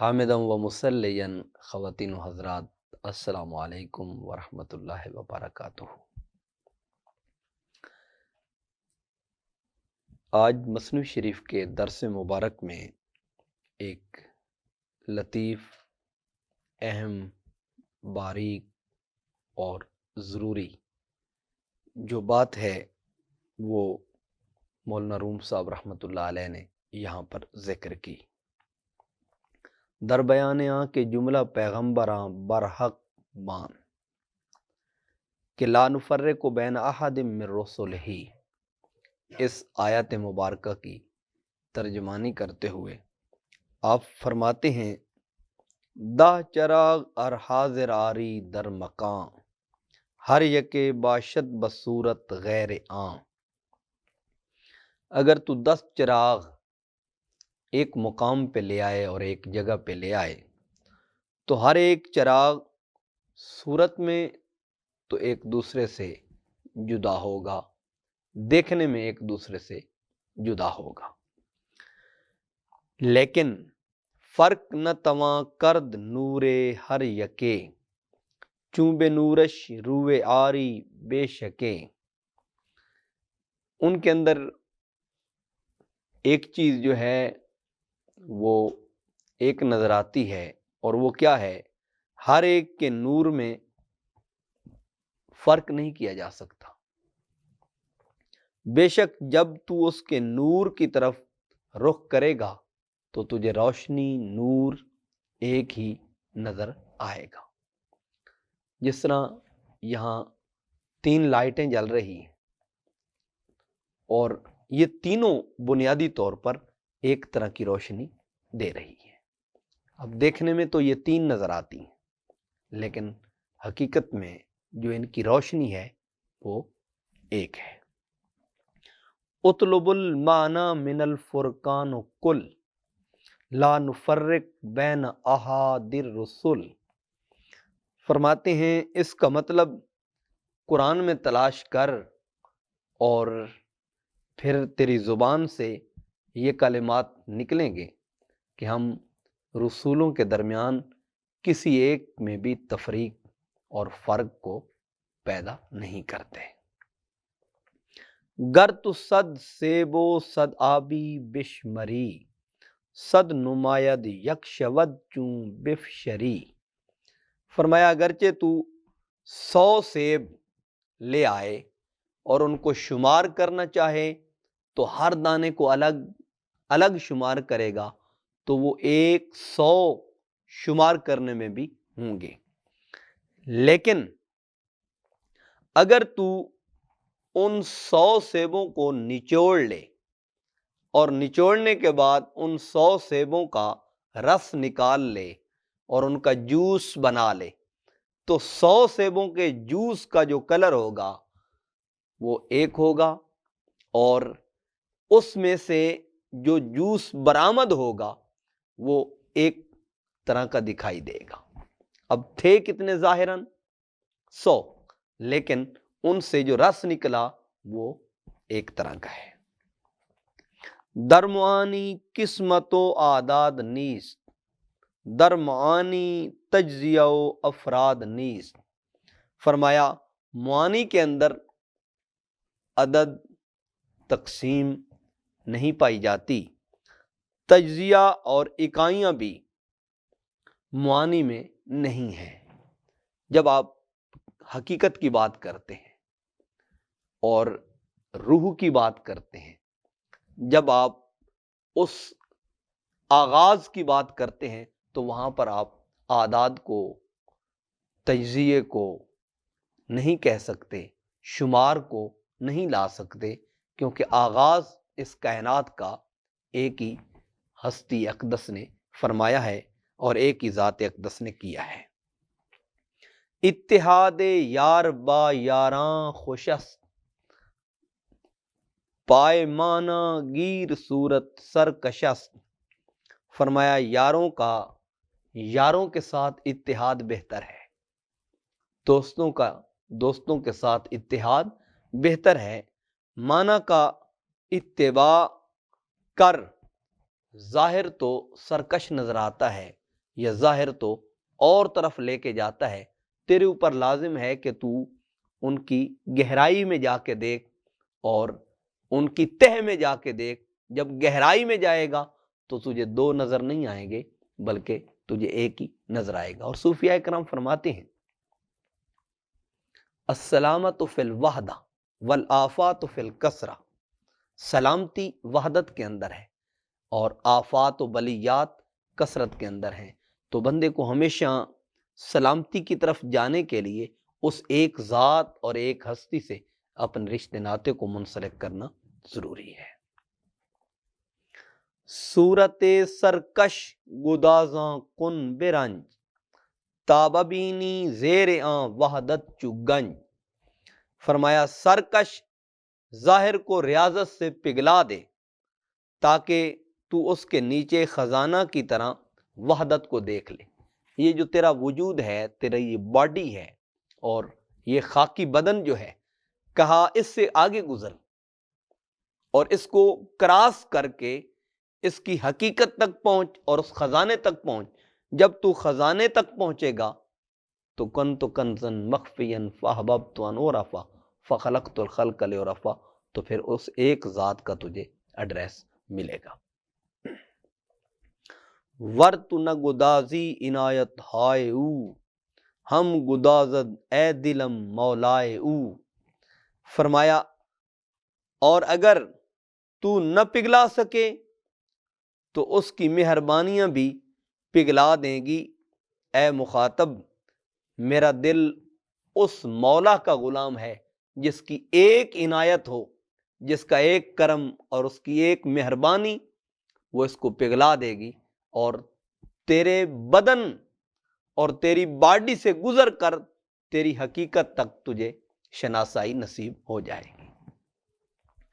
حامدًا و مصلیًا خواتین و حضرات، السلام علیکم ورحمۃ اللہ وبرکاتہ۔ آج مثنوی شریف کے درس مبارک میں ایک لطیف، اہم، باریک اور ضروری جو بات ہے وہ مولانا روم صاحب رحمۃ اللہ علیہ نے یہاں پر ذکر کی۔ در بیانیاں کہ جملہ پیغمبراں برحق بان کہ لا نفرق بین احد من رسلہ، اس آیت مبارکہ کی ترجمانی کرتے ہوئے آپ فرماتے ہیں دا چراغ ار حاضر آری در مکان، ہر یکے باشد بصورت غیر آن۔ اگر تو 10 چراغ ایک مقام پہ لے آئے اور ایک جگہ پہ لے آئے تو ہر ایک چراغ صورت میں تو ایک دوسرے سے جدا ہوگا، دیکھنے میں ایک دوسرے سے جدا ہوگا، لیکن فرق نہ تواں کرد نورے ہر یکے، چوں بے نورش روئے آری بے شکے۔ ان کے اندر ایک چیز جو ہے وہ ایک نظر آتی ہے، اور وہ کیا ہے؟ ہر ایک کے نور میں فرق نہیں کیا جا سکتا، بے شک جب تو اس کے نور کی طرف رخ کرے گا تو تجھے روشنی، نور ایک ہی نظر آئے گا۔ جس طرح یہاں 3 لائٹیں جل رہی ہیں اور یہ تینوں بنیادی طور پر ایک طرح کی روشنی دے رہی ہے۔ اب دیکھنے میں تو یہ 3 نظر آتی ہیں، لیکن حقیقت میں جو ان کی روشنی ہے وہ ایک ہے۔ اطلب المعنی من الفرقان کل لا نفرق بین احد الرسل، فرماتے ہیں اس کا مطلب قرآن میں تلاش کر اور پھر تیری زبان سے یہ کلمات نکلیں گے کہ ہم رسولوں کے درمیان کسی ایک میں بھی تفریق اور فرق کو پیدا نہیں کرتے۔ گر تو صد سیبو صد آبی بشمری، صد نماید یک شود چون بفشری، فرمایا اگرچہ تو 100 سیب لے آئے اور ان کو شمار کرنا چاہے تو ہر دانے کو الگ الگ شمار کرے گا تو وہ 100 شمار کرنے میں بھی ہوں گے، لیکن اگر تو ان 100 سیبوں کو نچوڑ لے اور نچوڑنے کے بعد ان 100 سیبوں کا رس نکال لے اور ان کا جوس بنا لے تو 100 سیبوں کے جوس کا جو کلر ہوگا وہ ایک ہوگا، اور اس میں سے جو جوس برآمد ہوگا وہ ایک طرح کا دکھائی دے گا۔ اب تھے کتنے ظاہراً؟ 100، لیکن ان سے جو رس نکلا وہ ایک طرح کا ہے۔ درمعانی قسمت و اعداد نیست، درمعانی تجزیہ و افراد نیست، فرمایا معانی کے اندر عدد تقسیم نہیں پائی جاتی، تجزیہ اور اکائیاں بھی معانی میں نہیں ہیں۔ جب آپ حقیقت کی بات کرتے ہیں اور روح کی بات کرتے ہیں، جب آپ اس آغاز کی بات کرتے ہیں تو وہاں پر آپ اعداد کو، تجزیے کو نہیں کہہ سکتے، شمار کو نہیں لا سکتے، کیونکہ آغاز اس کائنات کا ایک ہی ہستی اقدس نے فرمایا ہے اور ایک ہی ذات اقدس نے کیا ہے۔ اتحاد یار با یاراں خوشست، پائے مانا گیر صورت سرکشست، فرمایا یاروں کا، یاروں کے ساتھ اتحاد بہتر ہے، دوستوں کے ساتھ اتحاد بہتر ہے۔ مانا کا اتباع کر ظاہر تو سرکش نظر آتا ہے، یہ ظاہر تو اور طرف لے کے جاتا ہے، تیرے اوپر لازم ہے کہ تو ان کی گہرائی میں جا کے دیکھ اور ان کی تہ میں جا کے دیکھ۔ جب گہرائی میں جائے گا تو تجھے دو نظر نہیں آئیں گے بلکہ تجھے ایک ہی نظر آئے گا۔ اور صوفیاء کرام فرماتے ہیں السلامۃ فی الوحدہ والآفات فی الکثرہ، سلامتی وحدت کے اندر ہے اور آفات و بلیات کثرت کے اندر ہیں۔ تو بندے کو ہمیشہ سلامتی کی طرف جانے کے لیے اس ایک ذات اور ایک ہستی سے اپنے رشتے ناطے کو منسلک کرنا ضروری ہے۔ صورت سرکش گدازاں کن برنج، تاببینی زیر آں وحدت چگنج۔ فرمایا سرکش ظاہر کو ریاضت سے پگھلا دے تاکہ تو اس کے نیچے خزانہ کی طرح وحدت کو دیکھ لے۔ یہ جو تیرا وجود ہے، تیرا یہ باڈی ہے اور یہ خاکی بدن جو ہے، کہا اس سے آگے گزر اور اس کو کراس کر کے اس کی حقیقت تک پہنچ اور اس خزانے تک پہنچ۔ جب تو خزانے تک پہنچے گا تو کنت کنزن مخفین فاحببت ان اعرف فخلقت الخلق لیعرف، تو پھر اس ایک ذات کا تجھے ایڈریس ملے گا۔ ورت نہ گدازی عنایت ہائے او، ہم گدازد اے دلم مولائے او۔ فرمایا اور اگر تو نہ پگھلا سکے تو اس کی مہربانیاں بھی پگھلا دیں گی۔ اے مخاطب، میرا دل اس مولا کا غلام ہے جس کی ایک عنایت ہو، جس کا ایک کرم اور اس کی ایک مہربانی وہ اس کو پگھلا دے گی اور تیرے بدن اور تیری باڈی سے گزر کر تیری حقیقت تک تجھے شناسائی نصیب ہو جائے گی۔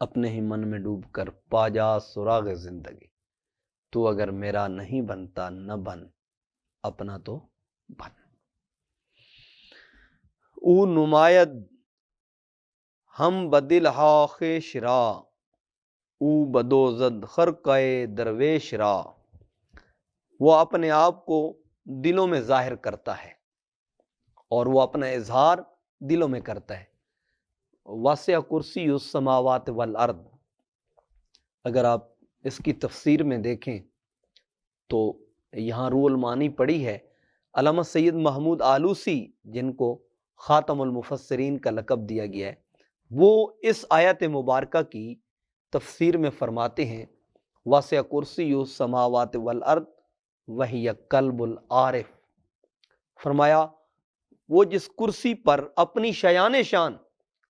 اپنے ہی من میں ڈوب کر پا جا سراغ زندگی، تو اگر میرا نہیں بنتا نہ بن، اپنا تو بن۔ او نماید ہم بدل خیش را، او بدوزد خرقہ درویش را۔ وہ اپنے آپ کو دلوں میں ظاہر کرتا ہے اور وہ اپنا اظہار دلوں میں کرتا ہے۔ واسع کرسی السماوات والارض، اگر آپ اس کی تفسیر میں دیکھیں تو یہاں روح المعانی پڑھی ہے۔ علامہ سید محمود آلوسی، جن کو خاتم المفسرین کا لقب دیا گیا ہے، وہ اس آیت مبارکہ کی تفسیر میں فرماتے ہیں واسع کرسی السماوات والارض وہی قلب العارف۔ فرمایا وہ جس کرسی پر اپنی شایان شان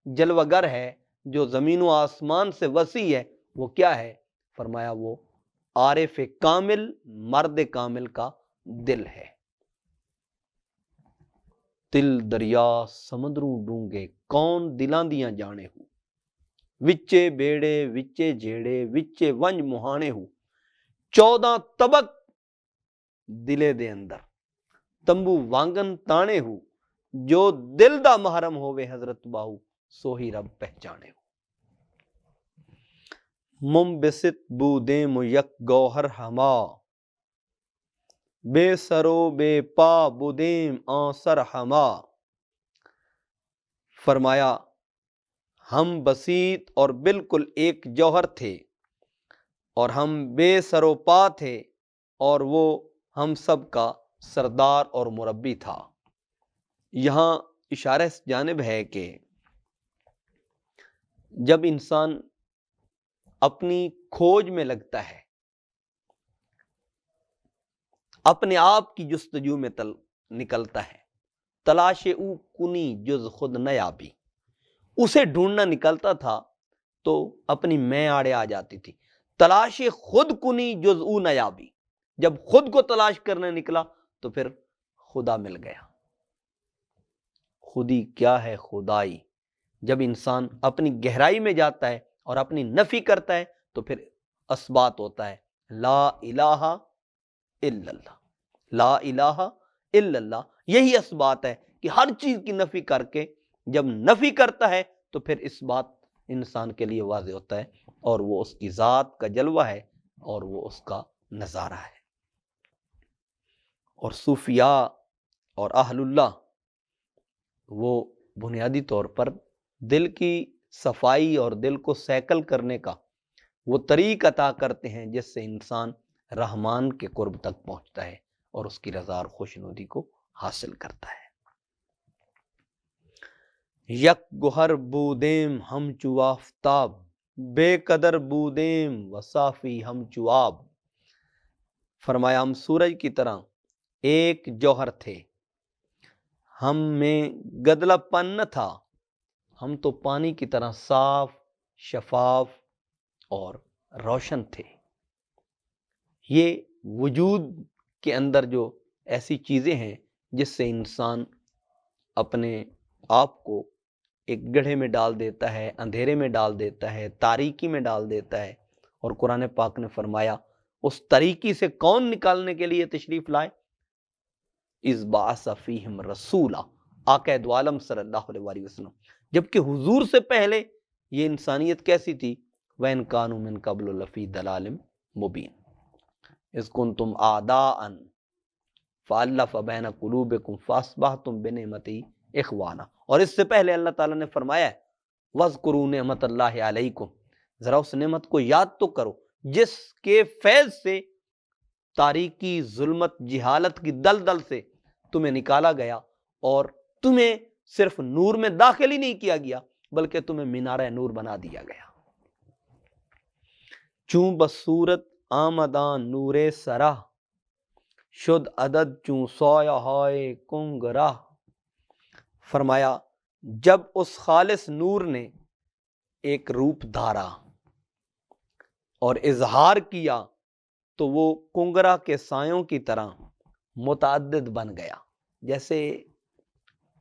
جلوہ گر ہے، جو زمین و آسمان سے وسیع ہے، وہ کیا ہے؟ فرمایا وہ عارف کامل، مرد کامل کا دل ہے۔ دل دریا سمندروں ڈونگے کون دلاں دیاں جانے ہو، وچے بیڑے وچے جھیڑے وچے ونج مہانے ہو، 14 طبق دلے دے اندر تمبو وانگن تانے ہو، جو دل دا محرم ہووے حضرت باہو سو ہی رب پہچانے ہو۔ منبسط بودیم یک گوہر ہما، بے سرو بے پا بودیم آنسر ہما۔ فرمایا ہم بسیط اور بالکل ایک جوہر تھے اور ہم بے سر و پا تھے اور وہ ہم سب کا سردار اور مربی تھا۔ یہاں اشارہ اس جانب ہے کہ جب انسان اپنی کھوج میں لگتا ہے، اپنے آپ کی جستجو میں نکلتا ہے، تلاش او کنی جز خود نیابی، اسے ڈھونڈنا نکلتا تھا تو اپنی میں آڑے آ جاتی تھی۔ تلاش خود کنی جز او نیابی، جب خود کو تلاش کرنے نکلا تو پھر خدا مل گیا۔ خودی کیا ہے خدائی؟ جب انسان اپنی گہرائی میں جاتا ہے اور اپنی نفی کرتا ہے تو پھر اثبات ہوتا ہے لا الہ الا اللہ، لا الہ الا اللہ۔ یہی اثبات ہے کہ ہر چیز کی نفی کر کے جب نفی کرتا ہے تو پھر اس بات انسان کے لیے واضح ہوتا ہے اور وہ اس کی ذات کا جلوہ ہے اور وہ اس کا نظارہ ہے۔ اور صوفیاء اور اہل اللہ وہ بنیادی طور پر دل کی صفائی اور دل کو سیکل کرنے کا وہ طریق عطا کرتے ہیں جس سے انسان رحمان کے قرب تک پہنچتا ہے اور اس کی رضا اور خوشنودی کو حاصل کرتا ہے۔ یک گوہر بودیم ہم چو آفتاب، بے قدر بودیم وصافی ہم چو آب۔ فرمایا ہم سورج کی طرح ایک جوہر تھے، ہم میں گدلا پن نہ تھا، ہم تو پانی کی طرح صاف، شفاف اور روشن تھے۔ یہ وجود کے اندر جو ایسی چیزیں ہیں جس سے انسان اپنے آپ کو ایک گڑھے میں ڈال دیتا ہے، اندھیرے میں ڈال دیتا ہے، تاریکی میں ڈال دیتا ہے، اور قرآن پاک نے فرمایا اس تاریکی سے کون نکالنے کے لیے تشریف لائے؟ اذ بعث فیہم رسولا، آقا دو عالم صلی اللہ علیہ وسلم، جبکہ حضور سے پہلے یہ انسانیت کیسی تھی؟ وَإِن كَانُوا مِن قَبْلُ لَفِي ضَلَالٍ مُبِينٍ اذ كُنتُمْ أَعْدَاءً فَأَلَّفَ بَيْنَ قُلُوبِكُمْ فَأَصْبَحْتُمْ بِنِعْمَتِهِ إِخْوَانًا، اور اس سے پہلے اللہ تعالیٰ نے فرمایا ہے وَاذْكُرُوا نِعْمَتَ اللَّهِ عَلَيْكُمْ، ذرا اس نعمت کو یاد تو کرو جس کے فیض سے تاریکی، ظلمت، جہالت کی دلدل سے تمہیں نکالا گیا اور تمہیں صرف نور میں داخل ہی نہیں کیا گیا بلکہ تمہیں مینارہ نور بنا دیا گیا۔ چون بصورت آمدان نور سرا، شد عدد چون سایہ ہائے کنگرا۔ فرمایا جب اس خالص نور نے ایک روپ دھارا اور اظہار کیا تو وہ کنگرا کے سایوں کی طرح متعدد بن گیا۔ جیسے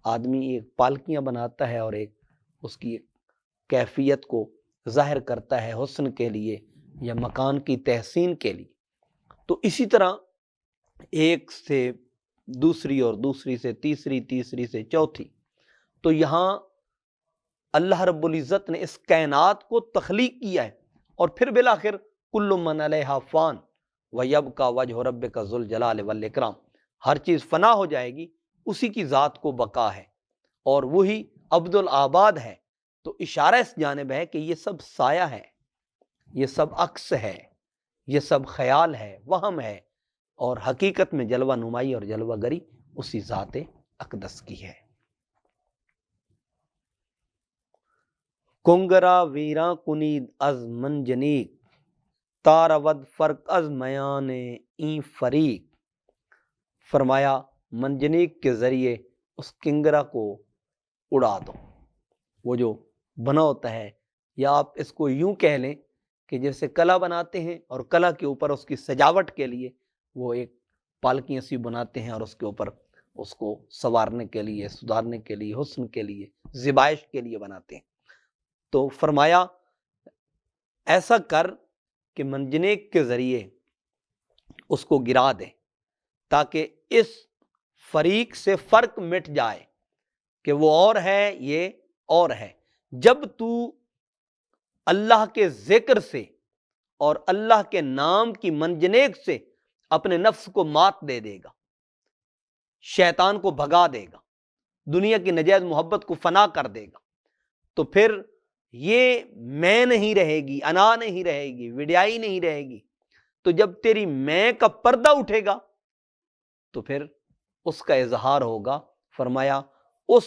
آدمی ایک پالکیاں بناتا ہے اور ایک اس کی کیفیت کو ظاہر کرتا ہے حسن کے لیے یا مکان کی تحسین کے لیے، تو اسی طرح ایک سے دوسری اور دوسری سے تیسری، تیسری سے چوتھی، تو یہاں اللہ رب العزت نے اس کائنات کو تخلیق کیا ہے اور پھر بالآخر کل من علیہا فان ویبقی وجہ ربک ذو الجلال والاکرام، ہر چیز فنا ہو جائے گی، اسی کی ذات کو بقا ہے اور وہی عبد الآباد ہے۔ تو اشارہ اس جانب ہے کہ یہ سب سایہ ہے، یہ سب عکس ہے، یہ سب خیال ہے، وہم ہے، اور حقیقت میں جلوہ نمائی اور جلوہ گری اسی ذات اقدس کی ہے۔ کنگرا ویراں کنید از منجنیک، تارود فرق از میان این فریق۔ فرمایا منجنیک کے ذریعے اس کنگرا کو اڑا دو، وہ جو بنا ہوتا ہے، یا آپ اس کو یوں کہہ لیں کہ جیسے کلا بناتے ہیں اور کلا کے اوپر اس کی سجاوٹ کے لیے وہ ایک پالکیاں سی بناتے ہیں اور اس کے اوپر اس کو سنوارنے کے لیے، سدھارنے کے لیے، حسن کے لیے، زیبائش کے لیے بناتے ہیں۔ تو فرمایا ایسا کر کہ منجنیک کے ذریعے اس کو گرا دے تاکہ اس فریق سے فرق مٹ جائے کہ وہ اور ہے، یہ اور ہے۔ جب تو اللہ کے ذکر سے اور اللہ کے نام کی منجنیک سے اپنے نفس کو مات دے دے گا، شیطان کو بھگا دے گا، دنیا کی نجائز محبت کو فنا کر دے گا، تو پھر یہ میں نہیں رہے گی، انا نہیں رہے گی، وڈیائی نہیں رہے گی۔ تو جب تیری میں کا پردہ اٹھے گا تو پھر اس کا اظہار ہوگا۔ فرمایا اس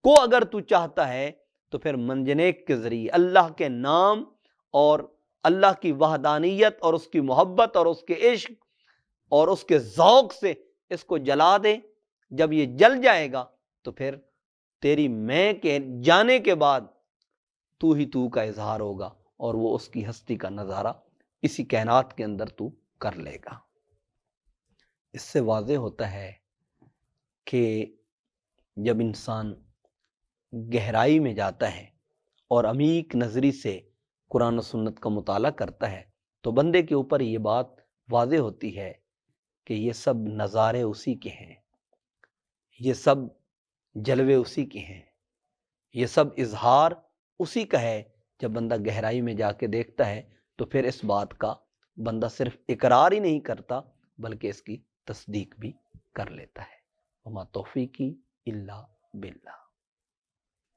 کو اگر تو چاہتا ہے تو پھر منجنیک کے ذریعے اللہ کے نام اور اللہ کی وحدانیت اور اس کی محبت اور اس کے عشق اور اس کے ذوق سے اس کو جلا دے۔ جب یہ جل جائے گا تو پھر تیری میں کے جانے کے بعد تو ہی تو کا اظہار ہوگا اور وہ اس کی ہستی کا نظارہ اسی کائنات کے اندر تو کر لے گا۔ اس سے واضح ہوتا ہے کہ جب انسان گہرائی میں جاتا ہے اور عمیق نظری سے قرآن و سنت کا مطالعہ کرتا ہے تو بندے کے اوپر یہ بات واضح ہوتی ہے کہ یہ سب نظارے اسی کے ہیں، یہ سب جلوے اسی کے ہیں، یہ سب اظہار اسی کا ہے۔ جب بندہ گہرائی میں جا کے دیکھتا ہے تو پھر اس بات کا بندہ صرف اقرار ہی نہیں کرتا بلکہ اس کی تصدیق بھی کر لیتا ہے۔ وما توفیقی الا باللہ۔